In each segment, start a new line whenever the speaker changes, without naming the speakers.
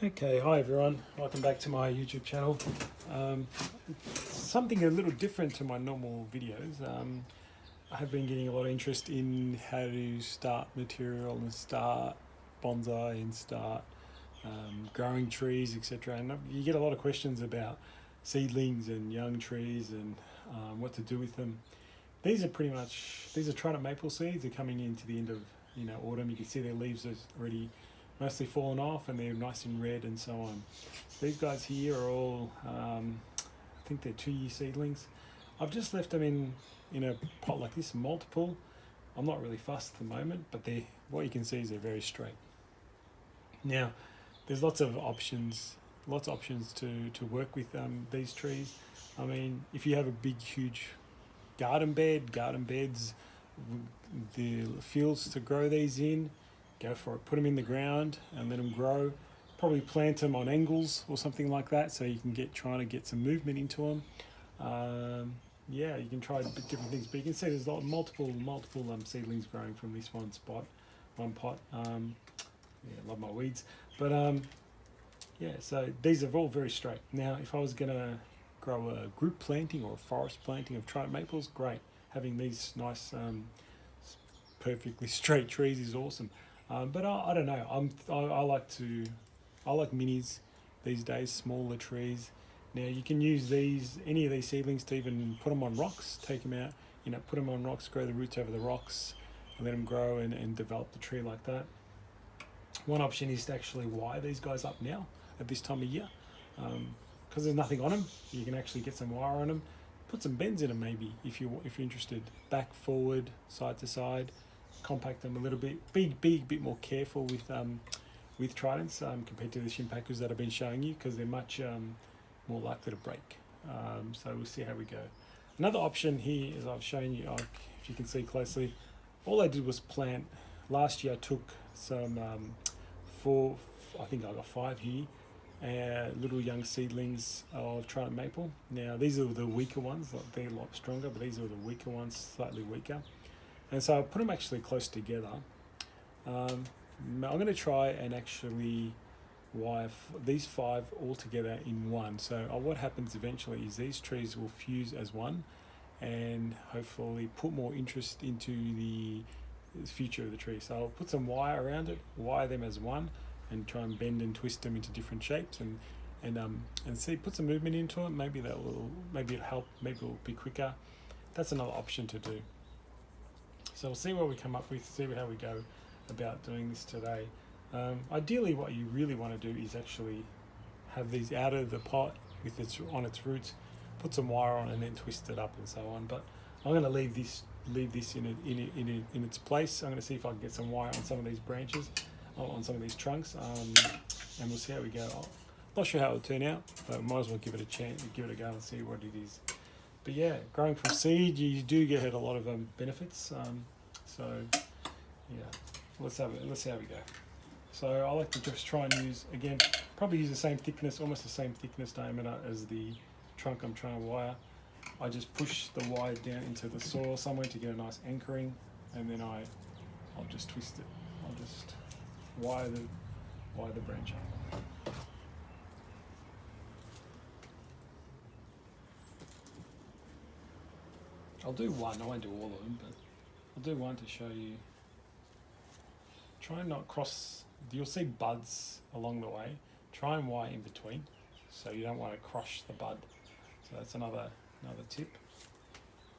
Okay, hi everyone. Welcome back to my YouTube channel. Something a little different to my normal videos. I have been getting a lot of interest in how to start material and start bonsai and start growing trees, etc. And you get a lot of questions about seedlings and young trees and what to do with them. These are Trident maple seeds. They're coming into the end of autumn. You can see their leaves are already mostly fallen off and they're nice and red and so on. These guys here are all, I think they're 2-year seedlings. I've just left them in a pot like this, multiple. I'm not really fussed at the moment, but what you can see is they're very straight. Now, there's lots of options to work with these trees. I mean, if you have a big, huge garden beds, the fields to grow these in, go for it. Put them in the ground and let them grow. Probably plant them on angles or something like that, so you can trying to get some movement into them. Yeah, you can try different things, but you can see there's multiple seedlings growing from this one pot. Yeah, I love my weeds, but yeah. So these are all very straight. Now, if I was gonna grow a group planting or a forest planting of Trident maples, great. Having these nice, perfectly straight trees is awesome. But I don't know. I like minis these days, smaller trees. Now you can use any of these seedlings to even put them on rocks, take them out, put them on rocks, grow the roots over the rocks, and let them grow and develop the tree like that. One option is to actually wire these guys up now at this time of year, because there's nothing on them. You can actually get some wire on them, put some bends in them maybe if you're interested. Back, forward, side to side. Compact them a little bit. Be a bit more careful with Tridents compared to the Shimpakus that I've been showing you, because they're much more likely to break. So we'll see how we go. Another option here is I've shown you, if you can see closely, all I did was plant. Last year I took some I think I got 5 here, little young seedlings of Trident maple. Now these are the weaker ones, they're a lot stronger, but these are the weaker ones, slightly weaker. And so I put them actually close together. I'm going to try and actually wire these 5 all together in one. So what happens eventually is these trees will fuse as one and hopefully put more interest into the future of the tree. So I'll put some wire around it, wire them as one, and try and bend and twist them into different shapes and see, put some movement into it. Maybe it'll help, maybe it'll be quicker. That's another option to do. So we'll see what we come up with, see how we go about doing this today. Ideally, what you really want to do is actually have these out of the pot on its roots, put some wire on, and then twist it up and so on. But I'm going to leave this in its place. I'm going to see if I can get some wire on some of these branches, on some of these trunks, and we'll see how we go. I'm not sure how it'll turn out, but might as well give it a chance, give it a go, and see what it is. But yeah, growing from seed, you do get a lot of benefits. So yeah, let's see how we go. So I like to just try and use, again, probably use the same thickness, almost the same thickness diameter as the trunk I'm trying to wire. I just push the wire down into the soil somewhere to get a nice anchoring, and then I'll just twist it. I'll just wire the branch up. I'll do one, I won't do all of them, but I'll do one to show you. Try and not cross, you'll see buds along the way. Try and wire in between, so you don't want to crush the bud. So that's another tip.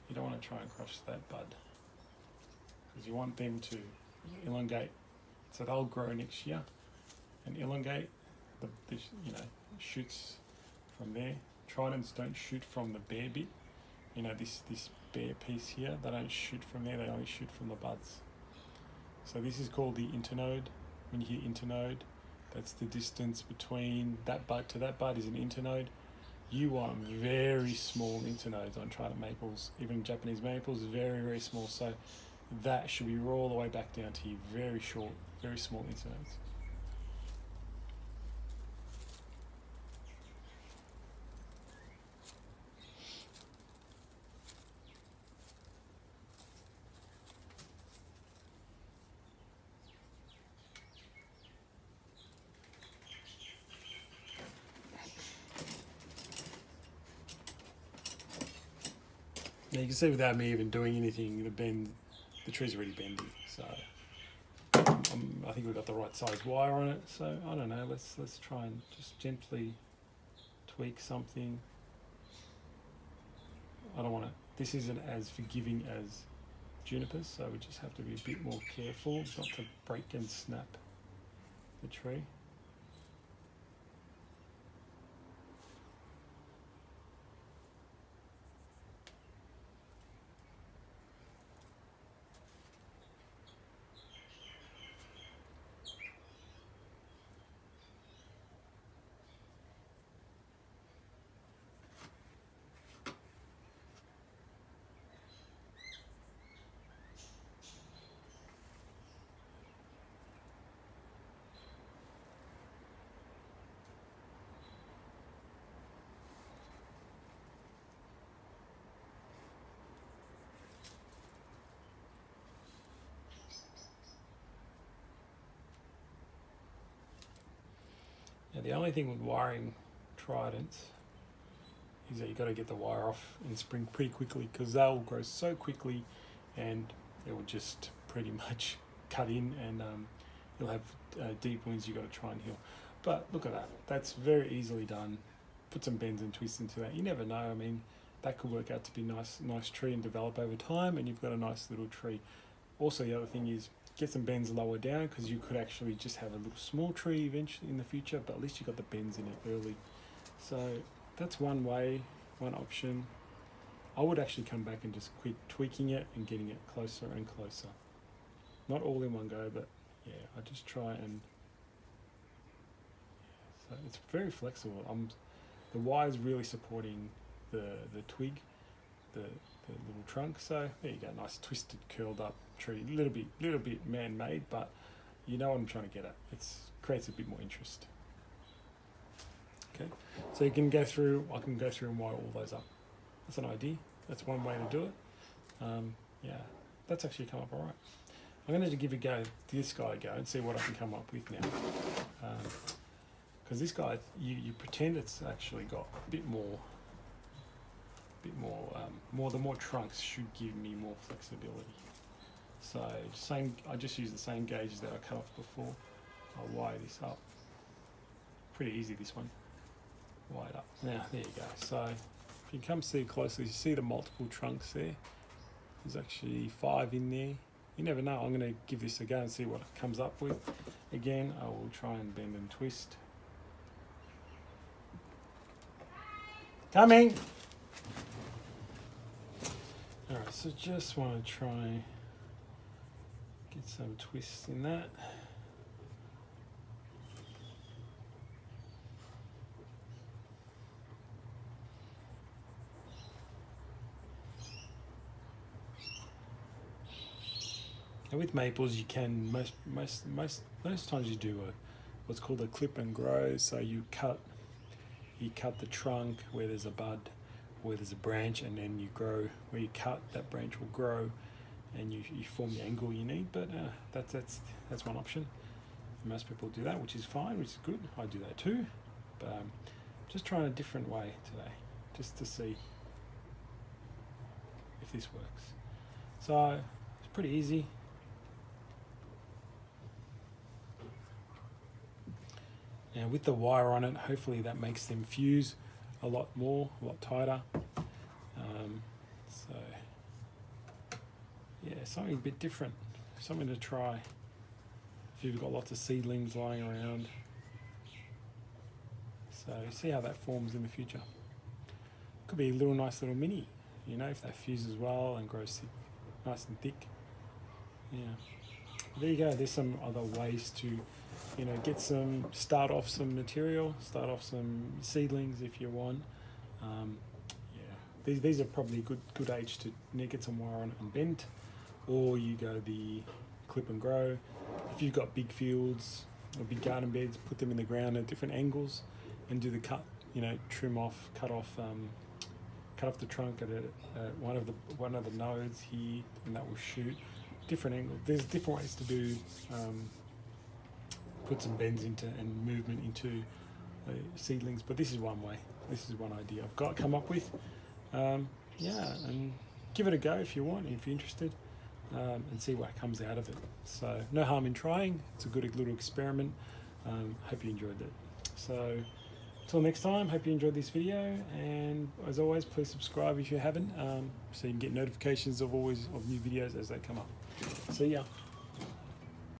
You don't want to try and crush that bud, because you want them to elongate, so they'll grow next year and elongate the shoots from there. Tridents don't shoot from the bare bit. This bare piece here, they don't shoot from there, they only shoot from the buds. So this is called the internode. When you hear internode, that's the distance between that bud to that bud is an internode. You want very small internodes on Trident maples, even Japanese maples, very, very small. So that should be all the way back down to your very short, very small internodes. Yeah, you can see without me even doing anything, the tree's already bending. So I think we've got the right size wire on it. So I don't know. Let's try and just gently tweak something. I don't want to. This isn't as forgiving as junipers, so we just have to be a bit more careful not to break and snap the tree. Now the only thing with wiring Tridents is that you've got to get the wire off in spring pretty quickly, because they'll grow so quickly and it will just pretty much cut in, and you'll have deep wounds you've got to try and heal. But look at that, that's very easily done. Put some bends and twists into that. You never know, I mean, that could work out to be nice tree and develop over time, and you've got a nice little tree. Also, the other thing is get some bends lower down, because you could actually just have a little small tree eventually in the future, but at least you got the bends in it early. So that's one way, one option. I would actually come back and just quit tweaking it and getting it closer and closer. Not all in one go, but yeah, I just try and, so it's very flexible. The wire's really supporting the twig, the little trunk. So there you go, nice twisted, curled up tree. A little bit man-made, but you know what I'm trying to get at. It creates a bit more interest. Okay, so you can go through. I can go through and wire all those up. That's an idea. That's one way to do it. Yeah, that's actually come up all right. I'm going to give this guy a go and see what I can come up with now. Because this guy, you pretend it's actually got a bit more. The more trunks should give me more flexibility. So I just use the same gauges that I cut off before. I'll wire this up. Pretty easy, this one. Wire it up. Now there you go. So if you come see closely, you see the multiple trunks there. There's actually 5 in there. You never know. I'm going to give this a go and see what it comes up with. Again, I will try and bend and twist. Coming. Alright, so just want to try get some twists in that. And with maples, you can most times you do what's called a clip and grow. So you cut the trunk where there's a bud, where there's a branch, and then you grow where you cut. That branch will grow, and you form the angle you need. But that's one option. Most people do that, which is fine, which is good. I do that too, but just trying a different way today, just to see if this works. So it's pretty easy. Now with the wire on it, hopefully that makes them fuse a lot tighter. So yeah, something a bit different, something to try if you've got lots of seedlings lying around. So see how that forms in the future. Could be a nice little mini, if that fuses well and grows nice and thick. Yeah, there you go. There's some other ways to start off some material, start off some seedlings if you want. Yeah, these are probably a good age to get some wire on it and bend, or you go the clip and grow. If you've got big fields or big garden beds, put them in the ground at different angles and do the cut. Cut off the trunk at one of the nodes here, and that will shoot different angles. There's different ways to do. Put some bends into and movement into seedlings, but this is one way. This is one idea I've come up with. Yeah, and give it a go if you want, if you're interested, and see what comes out of it. So no harm in trying. It's a good little experiment. Hope you enjoyed it. So until next time, hope you enjoyed this video, and as always, please subscribe if you haven't, so you can get notifications of new videos as they come up. See ya.